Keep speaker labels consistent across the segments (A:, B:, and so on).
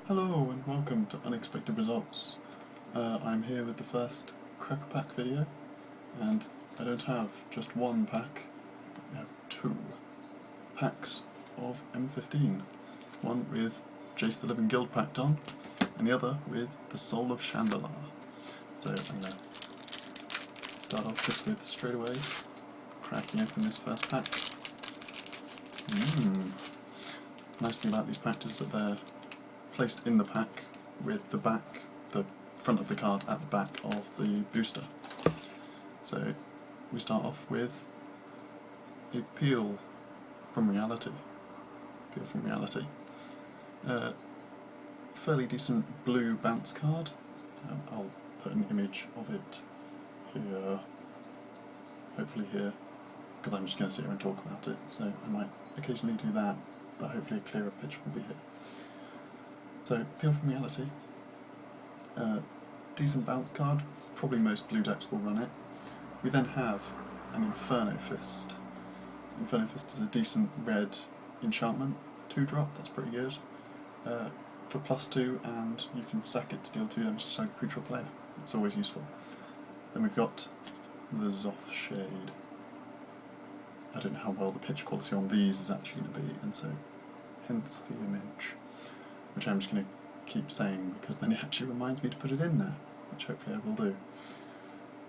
A: Hello and welcome to Unexpected Results. I'm here with the first Cracker Pack video, and I don't have just one pack, I have two packs of M15. One with Jace the Living Guild packed on, and the other with the Soul of Chandalar. So I'm going to start off just with straight away cracking open this first pack. Nice thing about these packs is that they're placed in the pack with the front of the card at the back of the booster. So we start off with a Peel from Reality. Fairly decent blue bounce card. I'll put an image of it here, hopefully here, because I'm just going to sit here and talk about it, so I might occasionally do that, but hopefully a clearer picture will be here. So, Peel from Reality, decent bounce card, probably most blue decks will run it. We then have an Inferno Fist. Inferno Fist is a decent red enchantment, 2-drop, that's pretty good. For +2, and you can sack it to deal 2 damage to target creature or player. It's always useful. Then we've got the Zoff Shade. I don't know how well the pitch quality on these is actually going to be, and so hence the image, which I'm just going to keep saying because then it actually reminds me to put it in there, which hopefully I will do.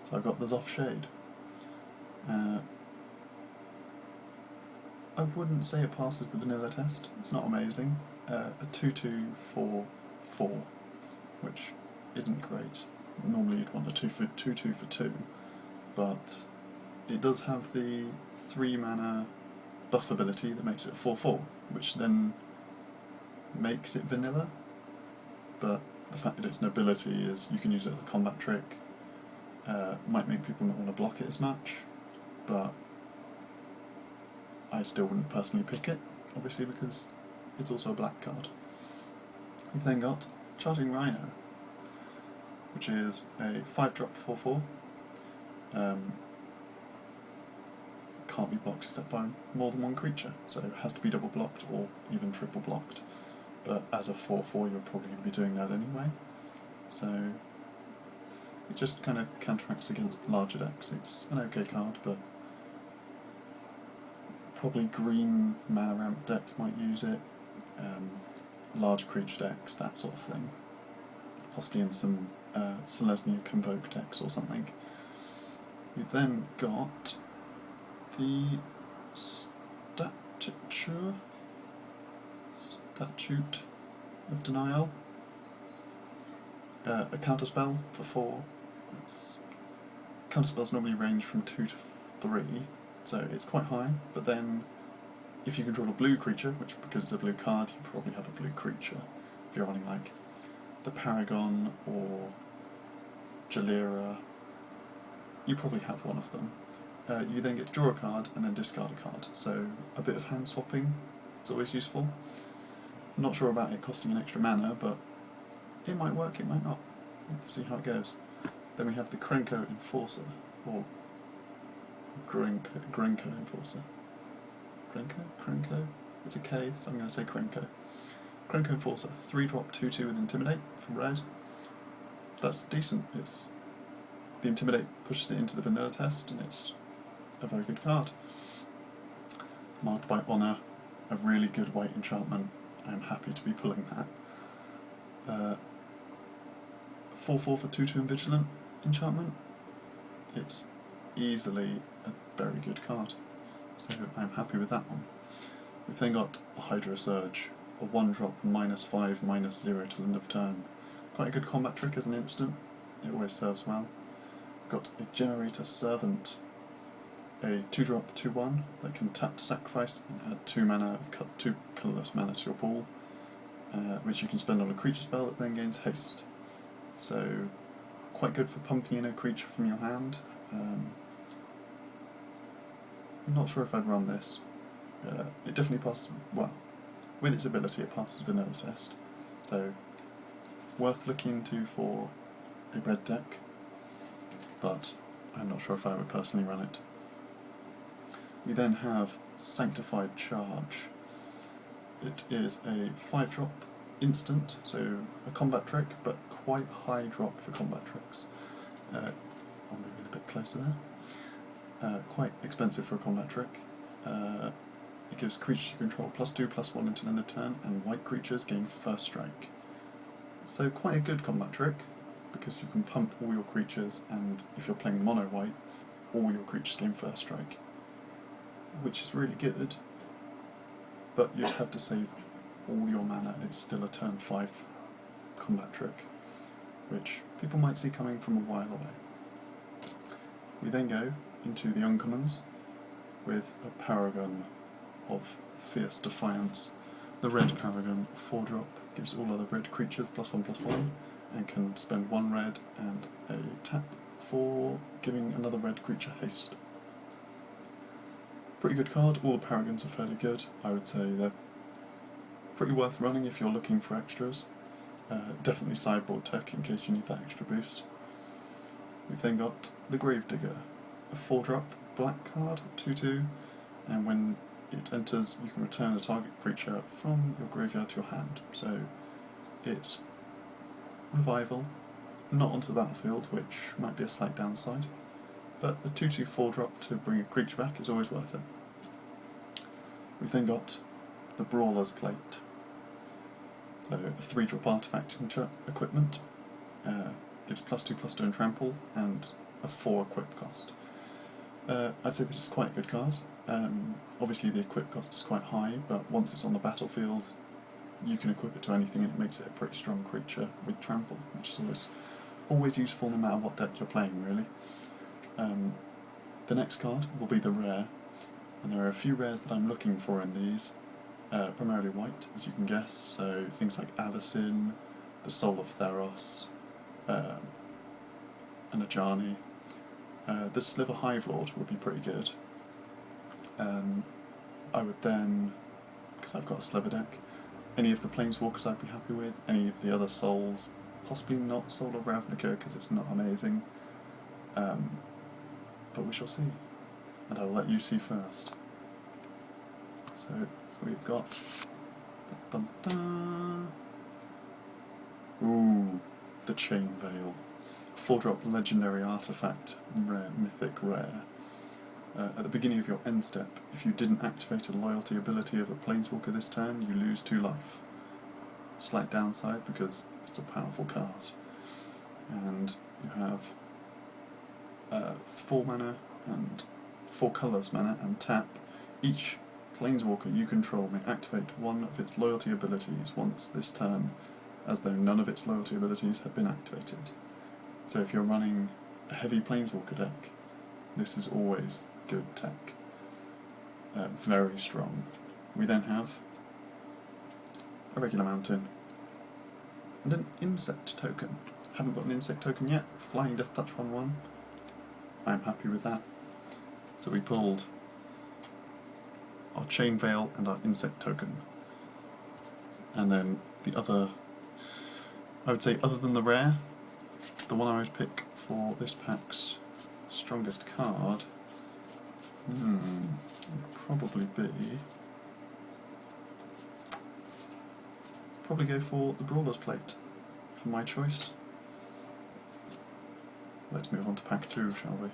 A: So I've got the Zoff Shade. I wouldn't say it passes the vanilla test, it's not amazing. A 2/2 for 4, which isn't great. Normally you'd want a 2/2 for 2, but it does have the 3 mana buff ability that makes it 4/4, which then makes it vanilla, but the fact that it's an ability is you can use it as a combat trick. Might make people not want to block it as much, but I still wouldn't personally pick it, obviously because it's also a black card. We've then got Charging Rhino, which is a 5-drop 4/4. Can't be blocked except by more than one creature, so it has to be double blocked or even triple blocked. But as a 4/4 you're probably going to be doing that anyway, so it just kind of counteracts against larger decks. It's an okay card, but probably green mana ramp decks might use it, large creature decks, that sort of thing. Possibly in some Selesnya Convoke decks or something. We've then got the Statute of Denial. A counterspell for 4. Counterspells normally range from 2 to 3, so it's quite high, but then if you control a blue creature, which because it's a blue card, you probably have a blue creature. If you're running like the Paragon or Jalera, you probably have one of them. You then get to draw a card and then discard a card, so a bit of hand swapping is always useful. I'm not sure about it costing an extra mana, but it might work, it might not. We'll see how it goes. Then we have the Krenko Enforcer, or Grenko Enforcer. Krenko? It's a K, so I'm going to say Krenko. Krenko Enforcer, 3-drop 2/2 with Intimidate for red. That's decent. The Intimidate pushes it into the vanilla test, and it's a very good card. Marked by Honour, a really good white enchantment. I'm happy to be pulling that. 4/4 for 2/2 and Vigilant enchantment. It's easily a very good card, so I'm happy with that one. We've then got a Hydra Surge, a 1-drop -5/-0 till end of turn. Quite a good combat trick as an instant, it always serves well. We've got a Generator Servant, a 2-drop 2/1 that can tap to sacrifice and add 2 colourless mana to your pool, which you can spend on a creature spell that then gains haste. So quite good for pumping in a creature from your hand. I'm not sure if I'd run this. It definitely passes, well, with its ability it passes the vanilla test, so worth looking into for a red deck, but I'm not sure if I would personally run it. We then have Sanctified Charge. It is a 5-drop instant, so a combat trick, but quite high drop for combat tricks. I'll move it a bit closer there. Quite expensive for a combat trick. It gives creatures you control +2/+1 until end of turn, and white creatures gain first strike. So quite a good combat trick, because you can pump all your creatures, and if you're playing mono white, all your creatures gain first strike, which is really good, but you'd have to save all your mana and it's still a turn 5 combat trick, which people might see coming from a while away. We then go into the uncommons with a Paragon of Fierce Defiance. The red Paragon, 4-drop, gives all other red creatures +1/+1 and can spend 1 red and a tap for giving another red creature haste. Pretty good card. All the Paragons are fairly good. I would say they're pretty worth running if you're looking for extras. Definitely sideboard tech in case you need that extra boost. We've then got the Gravedigger, a 4-drop black card, 2/2, and when it enters you can return a target creature from your graveyard to your hand. So it's revival, not onto the battlefield, which might be a slight downside, but the 2/2 4-drop to bring a creature back is always worth it. We've then got the Brawler's Plate, so a 3-drop artifact equipment, gives +2/+2 and trample, and a 4 equip cost. I'd say this is quite a good card. Obviously the equip cost is quite high, but once it's on the battlefield you can equip it to anything and it makes it a pretty strong creature with trample, which is always useful no matter what deck you're playing, really. The next card will be the rare, and there are a few rares that I'm looking for in these, primarily white, as you can guess, so things like Avacyn, the Soul of Theros, and Ajani. The Slyphor Hivelord would be pretty good. I would then, because I've got a Slyphor deck, any of the Planeswalkers I'd be happy with, any of the other Souls, possibly not Soul of Ravnica because it's not amazing, but we shall see, and I'll let you see first. So we've got, dun, dun, dun. Ooh, the Chain Veil, 4-drop legendary artifact, rare, mythic rare. At the beginning of your end step, if you didn't activate a loyalty ability of a Planeswalker this turn, you lose 2 life. Slight downside because it's a powerful card. And you have 4 mana and 4 colours mana and tap. Each Planeswalker you control may activate one of its loyalty abilities once this turn, as though none of its loyalty abilities have been activated. So if you're running a heavy Planeswalker deck, this is always good tech. Very strong. We then have a regular mountain and an insect token. Haven't got an insect token yet. Flying Death Touch 1/1. I'm happy with that. So we pulled our Chain Veil and our insect token. And then the other, I would say other than the rare, the one I would pick for this pack's strongest card would probably go for the Brawler's Plate for my choice. Let's move on to pack 2, shall we?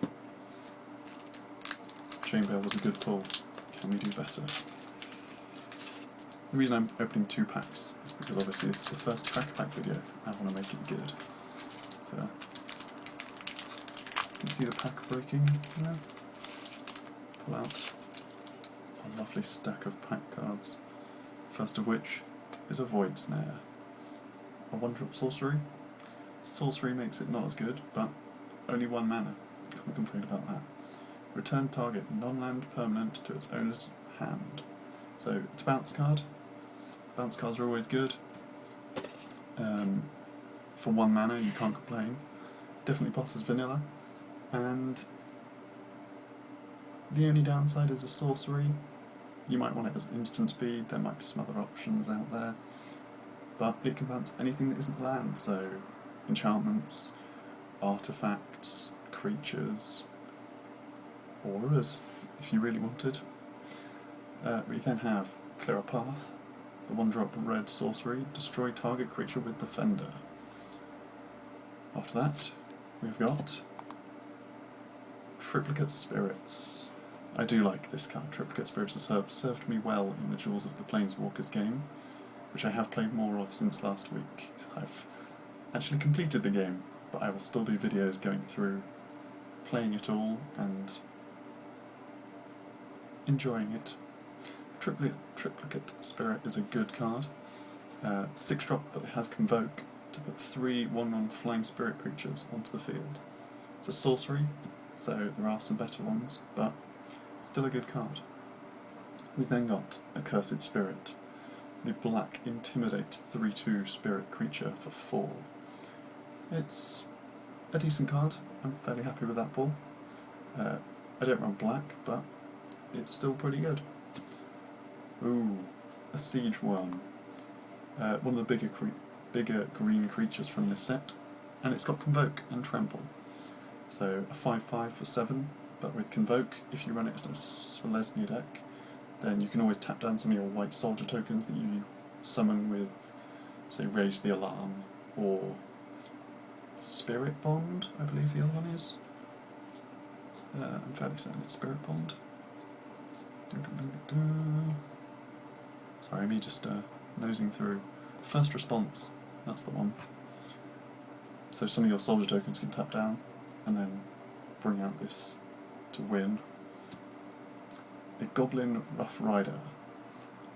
A: Chain Veil was a good pull. Can we do better? The reason I'm opening 2 packs is because obviously this is the first track pack video. I want to make it good. So you can see the pack breaking there. Pull out a lovely stack of pack cards. First of which is a Void Snare. A 1-drop sorcery. Sorcery makes it not as good, but only 1 mana. Can't complain about that. Return target non-land permanent to its owner's hand. So it's a bounce card. Bounce cards are always good. For 1 mana you can't complain. Definitely passes vanilla. And the only downside is a sorcery. You might want it as instant speed, there might be some other options out there. But it can bounce anything that isn't land, so enchantments, artifacts, creatures, auras, if you really wanted. We then have Clear a Path, the 1-drop red sorcery, destroy target creature with Defender. After that, we've got Triplicate Spirits. I do like this card. Triplicate Spirits has served me well in the Jewels of the Planeswalkers game, which I have played more of since last week. I've actually completed the game, but I will still do videos going through, playing it all, and enjoying it. Triplicate Spirit is a good card. 6-drop, but it has Convoke to put 3 1/1 flying spirit creatures onto the field. It's a sorcery, so there are some better ones, but still a good card. We've then got Accursed Spirit, the black Intimidate 3/2 spirit creature for 4. It's a decent card. I'm fairly happy with that ball. I don't run black, but it's still pretty good. Ooh, a Siege Worm. One of the bigger green creatures from this set, and it's got Convoke and Trample. So a 5/5 for 7, but with Convoke, if you run it as a Selesnya deck, then you can always tap down some of your white soldier tokens that you summon with, say, Raise the Alarm, or Spirit Bond, I believe the other one is. I'm fairly certain it's Spirit Bond. Sorry, me just nosing through. First Response, that's the one. So some of your soldier tokens can tap down, and then bring out this to win. A Goblin Rough Rider.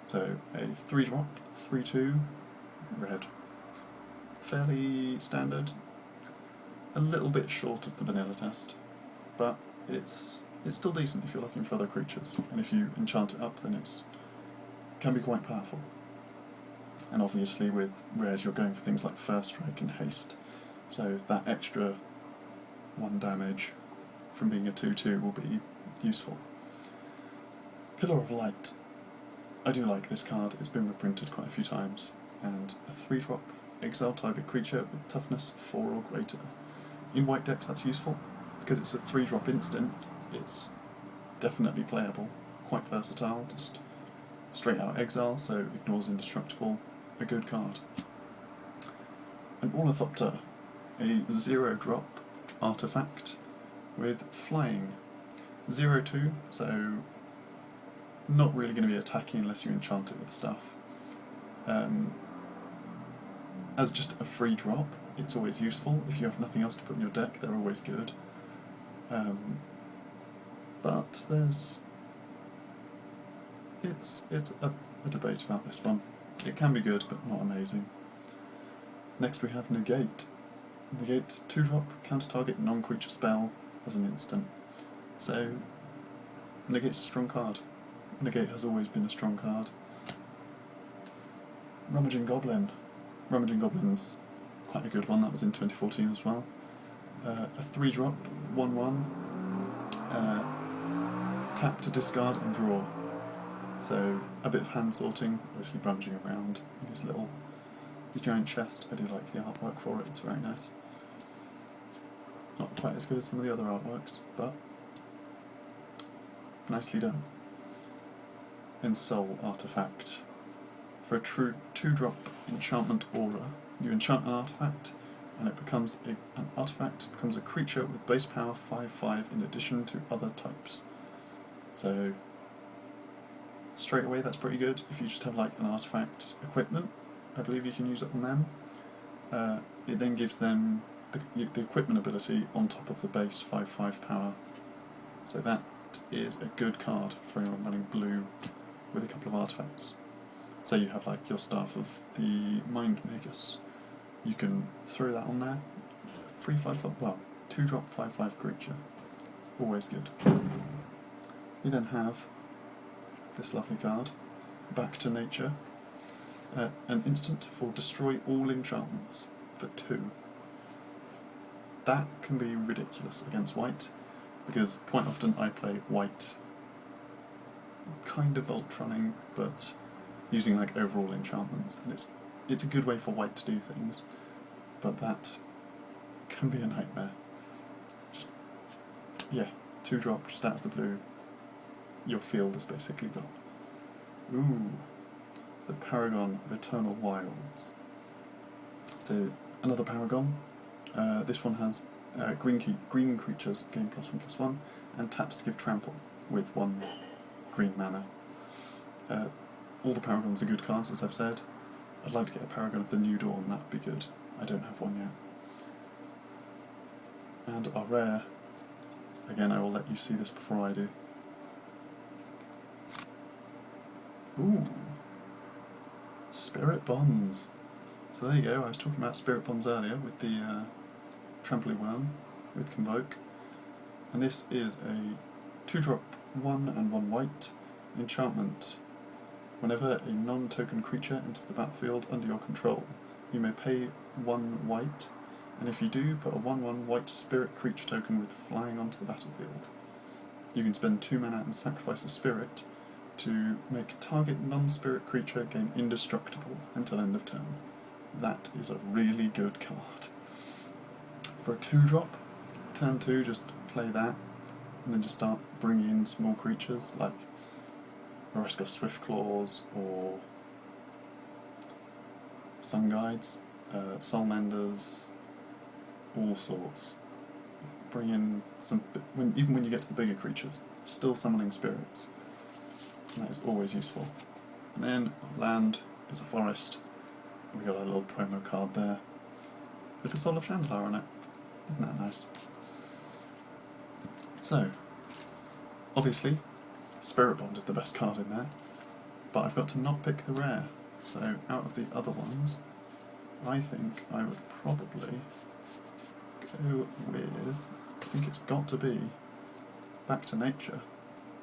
A: So a 3-drop, 3/2, red. Fairly standard. A little bit short of the vanilla test, but it's still decent if you're looking for other creatures, and if you enchant it up, then it can be quite powerful. And obviously with rares you're going for things like First Strike and Haste, so that extra 1 damage from being a 2/2 will be useful. Pillar of Light. I do like this card. It's been reprinted quite a few times, and a 3-drop, exile target creature with toughness 4 or greater. In white decks that's useful, because it's a 3-drop instant. It's definitely playable, quite versatile, just straight out exile, so ignores indestructible, a good card. An Ornithopter, a 0-drop artifact with flying. 0/2, so not really going to be attacking unless you enchant it with stuff. As just a free drop, it's always useful. If you have nothing else to put in your deck, they're always good. But it's a debate about this one. It can be good, but not amazing. Next we have Negate. Negate, 2-drop, counter-target non-creature spell as an instant. So, Negate's a strong card. Negate has always been a strong card. Rummaging Goblin. Rummaging Goblin's quite a good one, that was in 2014 as well. A 3-drop, 1/1, tap to discard and draw. So a bit of hand sorting, obviously rummaging around in his giant chest. I do like the artwork for it, it's very nice. Not quite as good as some of the other artworks, but nicely done. Ensoul Artifact. For a true 2-drop enchantment aura, you enchant an artifact, and it becomes an artifact becomes a creature with base power 5/5 in addition to other types. So straight away that's pretty good. If you just have like an artifact equipment, I believe you can use it on them. It then gives them the equipment ability on top of the base 5/5 power. So that is a good card for anyone running blue with a couple of artifacts. Say you have like your Staff of the Mind Magus, you can throw that on there. 3/5, well, 2-drop 5/5 creature. Always good. We then have this lovely card, Back to Nature. An instant for destroy all enchantments for 2. That can be ridiculous against white, because quite often I play white kind of Voltroning, but using like overall enchantments, and it's a good way for white to do things, but that can be a nightmare. Just, yeah, 2-drop, just out of the blue, your field is basically gone. Ooh, the Paragon of Eternal Wilds. So another Paragon. This one has green creatures gain +1/+1 and taps to give trample with 1 green mana. All the Paragons are good cards, as I've said. I'd like to get a Paragon of the New Dawn, that'd be good. I don't have one yet. And our rare, again I will let you see this before I do. Ooh, Spirit Bonds. So there you go, I was talking about Spirit Bonds earlier with the Trampling Worm with Convoke. And this is a 2-drop 1 and 1 white enchantment. Whenever a non-token creature enters the battlefield under your control, you may pay 1 white, and if you do, put a 1/1 white spirit creature token with flying onto the battlefield. You can spend 2 mana and sacrifice a spirit to make target non-spirit creature gain indestructible until end of turn. That is a really good card. For a 2-drop, turn 2 just play that, and then just start bringing in small creatures like Oreska Swiftclaws or Sun Guides, Soulmenders, all sorts. Bring in some, even when you get to the bigger creatures, still summoning spirits. And that is always useful. And then our land is a forest. We got our little promo card there with the Soul of Chandelier on it. Isn't that nice? So, obviously, Spirit Bond is the best card in there, but I've got to not pick the rare. So, out of the other ones, I think I would probably go with, I think it's got to be Back to Nature.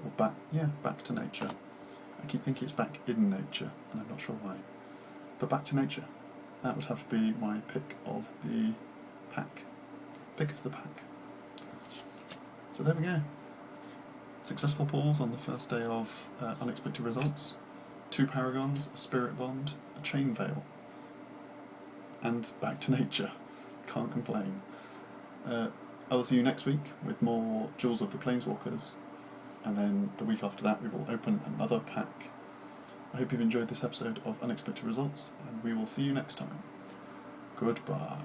A: Or Back to Nature. I keep thinking it's Back in Nature, and I'm not sure why. But Back to Nature. That would have to be my pick of the pack. Pick of the pack. So there we go. Successful pulls on the first day of Unexpected Results. 2 Paragons, a Spirit Bond, a Chain Veil, and Back to Nature. Can't complain. I'll see you next week with more Jewels of the Planeswalkers, and then the week after that we will open another pack. I hope you've enjoyed this episode of Unexpected Results, and we will see you next time. Goodbye.